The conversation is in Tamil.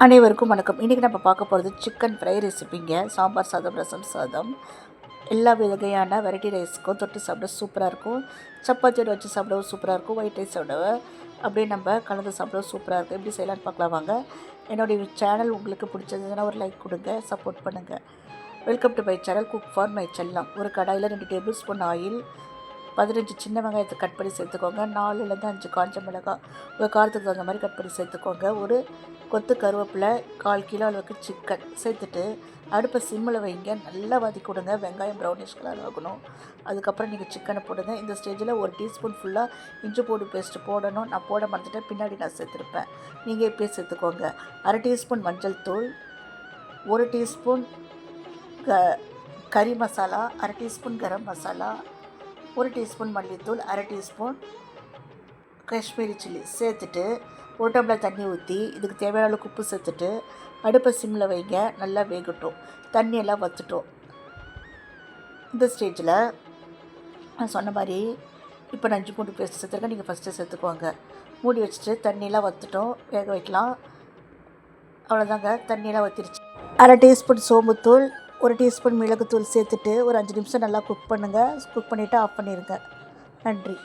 அனைவருக்கும் வணக்கம். இன்றைக்கி நம்ம பார்க்க போகிறது சிக்கன் ஃப்ரை ரெசிபிங்க. சாம்பார் சாதம், ரசம் சாதம், எல்லா வகையான வெரைட்டி ரைஸுக்கும் தொட்டு சாப்பிட சூப்பராக இருக்கும். சப்பாத்தியோட வச்சு சாப்பிடவும் சூப்பராக இருக்கும். ஒயிட் ரைஸோட அப்படியே நம்ம கலந்து சாப்பிடவும் சூப்பராக இருக்கும். எப்படி செய்யலான்னு பார்க்கலாம் வாங்க. என்னுடைய சேனல் உங்களுக்கு பிடிச்சதுன்னா ஒரு லைக் கொடுங்க, சப்போர்ட் பண்ணுங்கள். Welcome to my channel cook for my செல்லம். ஒரு கடாயில் 2 டேபிள் ஸ்பூன் ஆயில், 15 சின்ன வெங்காயத்தை கட் பண்ணி சேர்த்துக்கோங்க. 4லேருந்து 5 காஞ்ச மிளகாய் உங்கள் காரத்துக்கு தகுந்த மாதிரி கட் பண்ணி சேர்த்துக்கோங்க. ஒரு கொத்து கருவேப்பிலை, 1/4 கிலோ அளவுக்கு சிக்கன் சேர்த்துட்டு அடுப்பை சிம்மில் வைங்க. நல்லா வதக்கி கொடுங்க. வெங்காயம் ப்ரௌனிஷ் கலர் ஆகணும். அதுக்கப்புறம் நீங்கள் சிக்கனை போடுங்க. இந்த ஸ்டேஜில் 1 டீஸ்பூன் ஃபுல்லாக இஞ்சி பூண்டு பேஸ்ட்டு போடணும். நான் போட மறந்துட்டேன், பின்னாடி நான் சேர்த்துருப்பேன். நீங்கள் இப்போயே சேர்த்துக்கோங்க. 1/2 டீஸ்பூன் மஞ்சள் தூள், 1 டீஸ்பூன் கறி மசாலா, 1/2 டீஸ்பூன் கரம் மசாலா, 1 டீஸ்பூன் மல்லித்தூள், 1/2 டீஸ்பூன் காஷ்மீரி சில்லி சேர்த்துட்டு 1 டம்ளர் தண்ணி ஊற்றி இதுக்கு தேவையான அளவுக்கு உப்பு சேர்த்துட்டு அடுப்பை சிம்மில் வைங்க. நல்லா வேகட்டும். தண்ணியெல்லாம் வற்றுட்டோம். இந்த ஸ்டேஜில் நான் சொன்ன மாதிரி இப்போ நான் இஞ்சி பூண்டு பேஸ்ட் சேர்த்துருக்கேன். நீங்கள் ஃபஸ்ட்டு சேர்த்துக்கோங்க. மூடி வச்சுட்டு தண்ணியெல்லாம் வற்றுட்டோம், வேக வைக்கலாம். அவ்வளோதாங்க, தண்ணியெல்லாம் வற்றிருச்சு. 1/2 டீஸ்பூன் சோம்புத்தூள், 1 டீஸ்பூன் மிளகுத்தூள் சேர்த்துட்டு ஒரு 5 நிமிஷம் நல்லா குக் பண்ணுங்கள். குக் பண்ணிவிட்டு ஆஃப் பண்ணிடுங்க. நன்றி.